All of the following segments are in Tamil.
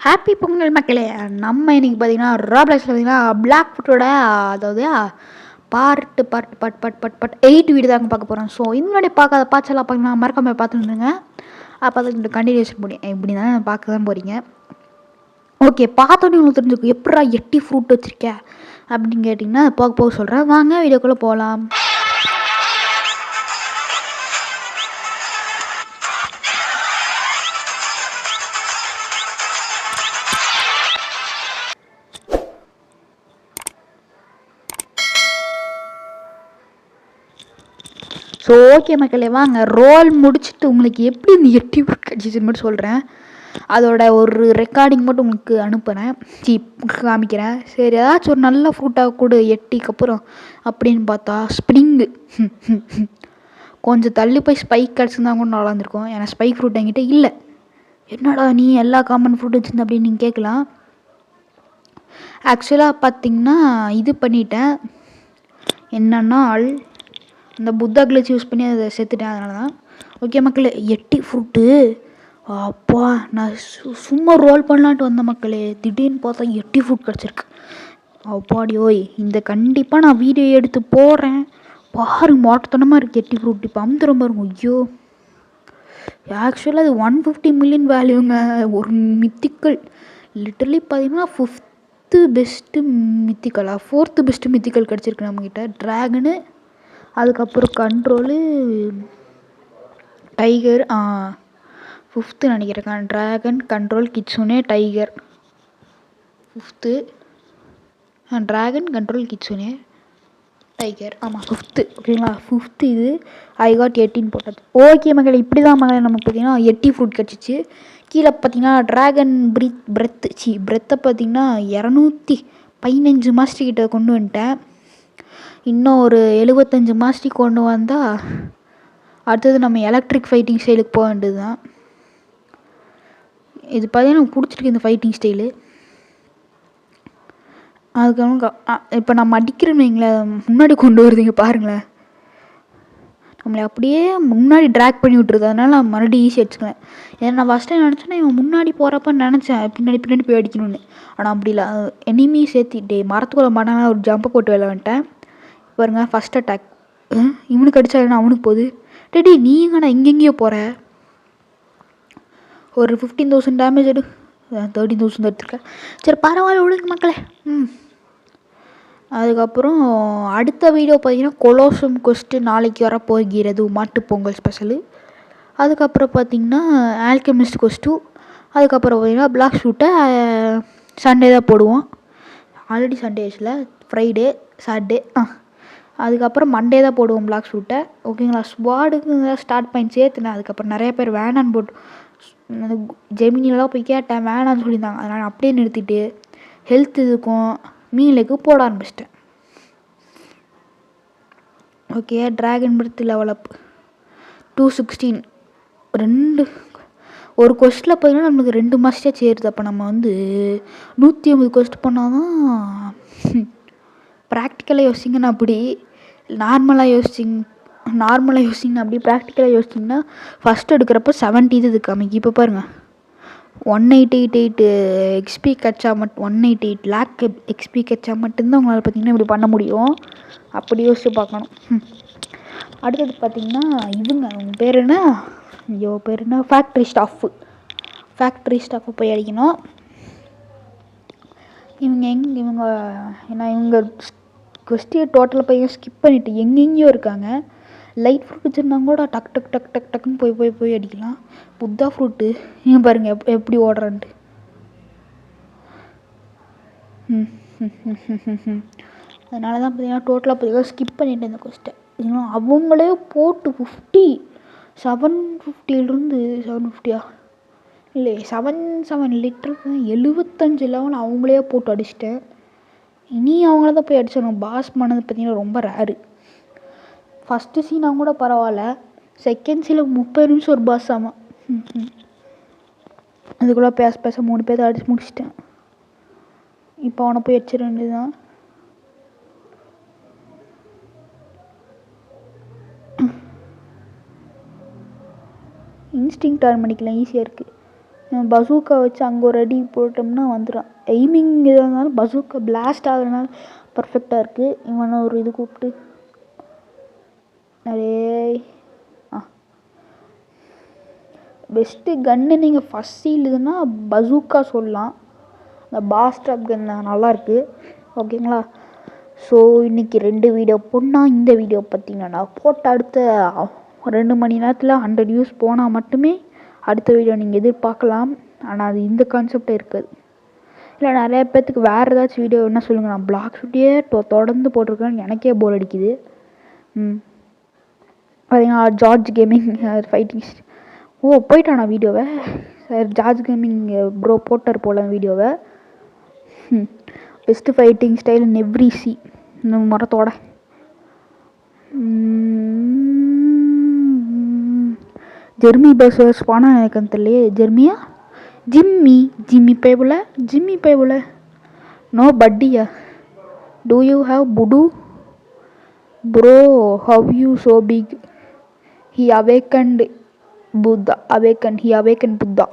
ஹாப்பி பொங்கல் மக்களே! நம்ம இன்னைக்கு பார்த்தீங்கன்னா, ராப்ளக்ஸில் பார்த்தீங்கன்னா, பிளாக் ஃபுட்டோட அதாவது பார்ட் 8 வீடியோ தாங்க பார்க்க போகிறோம். ஸோ முன்னாடி பார்க்காத பார்ட்ஸ்லாம் பார்த்தீங்கன்னா, மறக்காம பார்த்துட்டு வந்துருங்க. அப்போ தான் இந்த கண்டினியூஷன் முடியும். இப்படி தானே பார்க்க தான் போகிறீங்க. ஓகே, பார்த்தோன்னே உங்களுக்கு தெரிஞ்சுக்கும் எப்பட்றா 8 ஃப்ரூட் வச்சுருக்க அப்படின்னு கேட்டிங்கன்னா, போக போக சொல்கிறேன். வாங்க வீடியோக்குள்ளே போகலாம். ஸோ ஓகே மக்களே, வாங்க ரோல் முடிச்சுட்டு உங்களுக்கு எப்படி இந்த 8 ஃப்ரூட் கிடச்சிச்சுன்னு மட்டும் சொல்கிறேன். அதோட ஒரு ரெக்கார்டிங் மட்டும் உங்களுக்கு அனுப்புகிறேன், காமிக்கிறேன். சரி, ஏதாச்சும் ஒரு நல்ல ஃப்ரூட்டாக கூட 8க்கு அப்புறம் அப்படின்னு பார்த்தா ஸ்ப்ரிங்கு. கொஞ்சம் தள்ளி போய் ஸ்பைக் கிடச்சிருந்தா கூட நல்லா இருந்திருக்கும். ஏன்னா ஸ்பைக் ஃப்ரூட் என்கிட்ட இல்லை. என்னடா நீ எல்லா காமன் ஃப்ரூட் வச்சுருந்த அப்படின்னு நீங்கள் கேட்கலாம். ஆக்சுவலாக பார்த்திங்கன்னா இது பண்ணிட்டேன். என்னன்னா இந்த புத்தா கிளச் யூஸ் பண்ணி அதை செத்துட்டேன். அதனால தான். ஓகே மக்களே, 8 ஃப்ரூட்டு. அப்பா, நான் சும்மா ரோல் பண்ணலான்ட்டு வந்த மக்களே, திடீர்னு பார்த்தா 8 ஃப்ரூட் கிடச்சிருக்கு. அப்பாடி ஓய், இந்த கண்டிப்பாக நான் வீடியோ எடுத்து போடுறேன் பாருங்க. மாட்டத்தனமாக இருக்குது 8 ஃப்ரூட். இப்போ அமுத்துற பாருங்க. ஐயோ, ஆக்சுவலாக அது 150 மில்லியன் வேல்யூங்க. ஒரு மித்திக்கல் லிட்டரலி பார்த்தீங்கன்னா 5th best மித்திக்கலா 4th best mythical கிடச்சிருக்கு நம்மக்கிட்ட. ட்ராகனு, அதுக்கப்புறம் கண்ட்ரோலு, டைகர் 5th நினைக்கிறேன். Dragon, control, kitsune, tiger 5th. Dragon, control, kitsune, tiger. ஆமாம் 5th. ஓகேங்களா, 5th இது. ஐ காட் 18 போட்டது. ஓகே மகளே, இப்படி தான் மகளே நமக்கு பார்த்தீங்கன்னா 8 ஃப்ரூட் கிடச்சிச்சு. கீழே பார்த்தீங்கன்னா ட்ராகன் பிரெத்தை பார்த்தீங்கன்னா 215 மாஸ்டர் கிட்ட கொண்டு வந்துட்டேன். இன்னும் ஒரு 75 மாஸ்டர் கொண்டு வந்தால் அடுத்தது நம்ம எலக்ட்ரிக் ஃபைட்டிங் ஸ்டைலுக்கு போக வேண்டியது தான். இது பார்த்தீங்கன்னா எனக்கு பிடிச்சிருக்கு இந்த ஃபைட்டிங் ஸ்டைலு. அதுக்கப்புறம் இப்போ நம்ம அடிக்கிறோன்னு வைங்களேன், முன்னாடி கொண்டு வருதுங்க பாருங்களேன். நம்மளை அப்படியே முன்னாடி ட்ராக் பண்ணி விட்டுருது. அதனால நான் மறுபடியும் ஈஸியாக அடிச்சுக்குவேன். ஏன்னா நான் ஃபஸ்ட் டைம் நினச்சேன்னா இவன் முன்னாடி போகிறப்ப நினச்சேன் பின்னாடி போய் அடிக்கணும்னு. ஆனால் அப்படி இல்லை, எனிமி சேர்த்திட்டே மரத்துக்குள்ள மாட்டாங்கன்னா ஒரு ஜம்பை போட்டு விளையாண்டேன் பாருங்க. ஃபஸ்ட் அட்டாக் இவனுக்கு அடித்தா இல்லைன்னா அவனுக்கு போகுது. டேடி நீ எங்கண்ணா இங்கெங்கேயோ போகிற? ஒரு 15,000 டேமேஜ் 13,000 எடுத்துருக்கேன். சரி பரவாயில்ல, விடுங்க மக்களே. அதுக்கப்புறம் அடுத்த வீடியோ பார்த்தீங்கன்னா கொலோசம் கொஸ்ட்டு நாளைக்கு வர போகிறது, மாட்டுப்பொங்கல் ஸ்பெஷலு. அதுக்கப்புறம் பார்த்திங்கன்னா ஆல்கெமிஸ்ட் கொஸ்ட்டு. அதுக்கப்புறம் பார்த்திங்கன்னா பிளாக் ஷூட்டை சண்டே தான் போடுவோம். ஆல்ரெடி சண்டேஸில் ஃப்ரைடே சாட்டர்டே அதுக்கப்புறம் மண்டே தான் போடுவோம் பிளாக் ஷூட்டை. ஓகேங்களா, ஸ்குவாடுக்கு ஸ்டார்ட் பாயிண்ட் சேர்த்துனேன். அதுக்கப்புறம் நிறைய பேர் வேணான்னு போட்டு ஜெமினிலாம் போய் கேட்டேன், வேணான்னு சொல்லியிருந்தாங்க. அதனால் அப்படியே நிறுத்திட்டு ஹெல்த் இதுக்கும் மீனுக்கு போட ஆரம்பிச்சிட்டேன். Okay, dragon breath level up 216. ஒரு கொஸ்ட்டில் பார்த்தீங்கன்னா நம்மளுக்கு 2 மாஸ்டர் சேருது. அப்போ நம்ம 150 கொஸ்ட் பண்ணால் தான் ப்ராக்டிக்கலாக யோசிச்சிங்கன்னா அப்படி, நார்மலாக யோசிச்சிங்கன்னா அப்படி, ப்ராக்டிக்கலாக யோசிச்சிங்கன்னா ஃபஸ்ட் எடுக்கிறப்ப 70 இது காமிக்கு. இப்போ பாருங்கள் 188 எக்ஸ்பி கச்சா 188 லேக் எக்ஸ்பி கச்சா மட்டும்தான் உங்களால் பார்த்தீங்கன்னா இப்படி பண்ண முடியும். அப்படி யோசிச்சு பார்க்கணும். அடுத்தது பார்த்தீங்கன்னா அவங்க பேர் என்ன ஃபேக்ட்ரி ஸ்டாஃபை போய் அடிக்கணும். இவங்க கொஸ்டியை டோட்டலாக போய் ஸ்கிப் பண்ணிவிட்டு எங்கெங்கேயோ இருக்காங்க. லைட் ஃப்ரூட் வச்சுருந்தாங்க கூட டக்குன்னு போய் அடிக்கலாம். புத்தா ஃப்ரூட்டு ஏன் பாருங்கள் எப்படி ஓடுறான்ட்டு. அதனால தான் பார்த்தீங்கன்னா டோட்டலாக பார்த்தீங்கன்னா ஸ்கிப் பண்ணிவிட்டேன் இந்த கொஸ்ட்டை. அவங்களே போட்டு 750 750 இல்லை 7 லிட்டர் 75 லெவல் அவங்களே போட்டு அடிச்சிட்டேன். இனி அவங்கள தான் போய் அடிச்சிடணும். பாஸ் பண்ணது பார்த்தீங்கன்னா ரொம்ப ரேரு. ஃபஸ்ட்டு சீனாக கூட பரவாயில்ல, செகண்ட் சீனில் 30 நிமிஷம் ஒரு பாஸ். ஆமாம், அதுக்குள்ளே பேச 3 பேர் அடிச்சு முடிச்சிட்டேன். இப்போ அவனை போய் அடிச்சிட வேண்டியதுதான். இன்ஸ்டிங் டர்ன் பண்ணிக்கலாம், ஈஸியாக இருக்குது. பசூக்கா வச்சு அங்கே ஒரு அடி போட்டோம்னா வந்துடும். எய்மிங் எதாக இருந்தாலும் பசூக்கா பிளாஸ்ட் ஆகுறதுனால பர்ஃபெக்டாக இருக்குது. இவனை ஒரு இது கூப்பிட்டு நிறைய பெஸ்ட்டு கன்னு நீங்கள் ஃபஸ்ட் சீல்டுன்னா பசூக்கா சொல்லலாம். இந்த பாஸ்டாப் கன் நல்லாயிருக்கு. ஓகேங்களா? ஸோ இன்றைக்கி 2 வீடியோ போனால் இந்த வீடியோ பார்த்திங்கன்னா போட்ட அடுத்த 2 மணி நேரத்தில் 100 வியூஸ் போனால் மட்டுமே அடுத்த வீடியோ நீங்கள் எதிர்பார்க்கலாம். ஆனால் அது இந்த கான்செப்டே இருக்காது. இல்லை நிறைய பேர்த்துக்கு வேறு ஏதாச்சும் வீடியோ என்ன சொல்லுங்கள், நான் பிளாக் ஷூட்டே தொடர்ந்து போட்டிருக்கேன்னு எனக்கே போர் அடிக்குது. பார்த்தீங்கன்னா ஜார்ஜ் கேமிங் ஃபைட்டிங் போயிட்டானா வீடியோவை சார்? ஜார்ஜ் கேமிங் ப்ரோ போட்டார் போல வீடியோவை. Best fighting style in every சி இந்த மரத்தோட ஜெர்மி பஸ் போனா எனக்கு அந்த தெரியலையே. ஜெர்மியா ஜிம்மி பேபுல நோ பட்டியா. டூ யூ ஹாவ் புடு bro? How you so big? He awakened Buddha.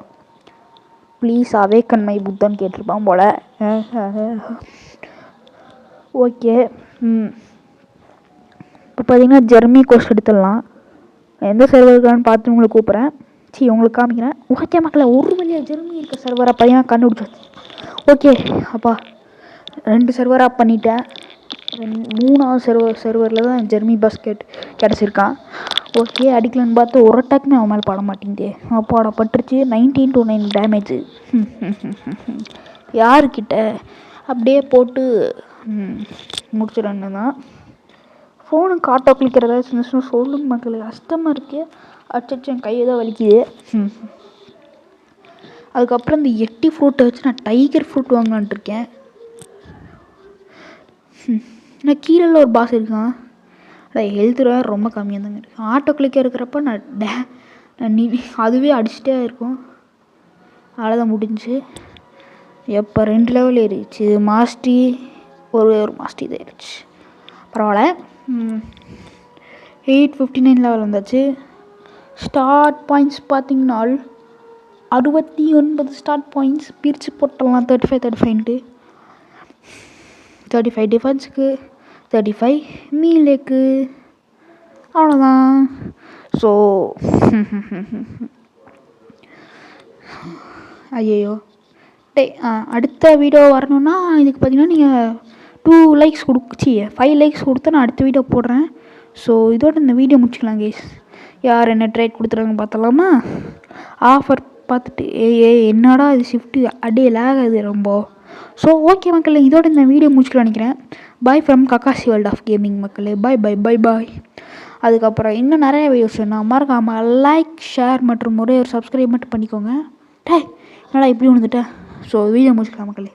Please awaken my புத்தான்னு கேட்டிருப்பான் போல. ஓகே. இப்போ பார்த்தீங்கன்னா ஜெர்மி கோர்ஸ் எடுத்துடலாம். எந்த சர்வர் இருக்கான்னு பார்த்து உங்களுக்கு கூப்பிட்றேன். உங்களுக்கு காமிக்கிறேன். ஓகே மக்களை, ஒரு வழியாக ஜெர்மி இருக்க சர்வராக பையன் கண்டுபிடிச்சாச்சு. ஓகே அப்பா, 2 சர்வராக பண்ணிட்டேன். 3வது சர்வரில் தான் ஜெர்மி பாஸ்கெட் கிடச்சிருக்கான். ஓகே, அடிக்கலான்னு பார்த்து ஒரு அட்டாக்குமே அவன் மேலே பட மாட்டேங்குதே. அப்பாடா பட்டுருச்சு. 19-9 டேமேஜு. யாருக்கிட்ட அப்படியே போட்டு முடிச்சிடன்னு தான். ஃபோனுக்கு ஆட்டோ கிளிக்கிறதா சின்ன சின்ன சொல்லுங்க மக்களுக்கு கஷ்டமாக இருக்குது. அச்சச்சு என் கையை தான் வலிக்குது. அதுக்கப்புறம் இந்த எட்டி ஃப்ரூட்டை வச்சு நான் டைகர் ஃப்ரூட் வாங்கலான்ட்டு இருக்கேன். நான் கீழே ஒரு பாஸ் இருக்கான். ஹெல்த் ரொம்ப கம்மியாக தாங்க இருக்குது. ஆட்டோ கிளிக்காக இருக்கிறப்ப நான் அதுவே அடிச்சுட்டே இருக்கும். அவ்வளோதான் முடிஞ்சு. எப்போ 2 லெவல் ஏறிடுச்சு. மாஸ்டி ஒரு மாஸ்டி இது ஏறிடுச்சு. பரவாயில்ல. 859 லெவல் வந்தாச்சு. ஸ்டார்ட் பாயிண்ட்ஸ் பார்த்திங்கன்னா 69 ஸ்டார்ட் பாயிண்ட்ஸ் பிரித்து போட்டலாம். 35 டிஃபென்ஸுக்கு, 35 மீலேக்கு. அவ்வளோதான். ஸோ ஐயோ அடுத்த வீடியோ வரணுன்னா இதுக்கு பார்த்தீங்கன்னா நீங்கள் 2 லைக்ஸ் 5 லைக்ஸ் கொடுத்தா நான் அடுத்த வீடியோ போடுறேன். ஸோ இதோட இந்த வீடியோ முடிச்சுக்கலாம் கேஸ். யார் என்ன ட்ரேட் கொடுத்துறாங்க பார்த்தலாமா? ஆஃபர் பார்த்துட்டு என்னடா இது ஷிஃப்ட்டு அடியே லேக் ஆகுது ரொம்ப. ஸோ ஓகே மக்களே, இதோட இந்த வீடியோ முடிச்சுக்கலாம் நினைக்கிறேன். Bye from Kakashi world of gaming மக்களே. பாய். அதுக்கப்புறம் இன்னும் நிறைய வீடியோஸ் நான் மறக்காமல் லைக், ஷேர் மற்றும் ஒரே ஒரு சப்ஸ்கிரைப் மட்டும் பண்ணிக்கோங்க. என்னடா இப்படி வந்துட்டேன். ஸோ வீடியோ முடிச்சுக்கலாம் மக்களே.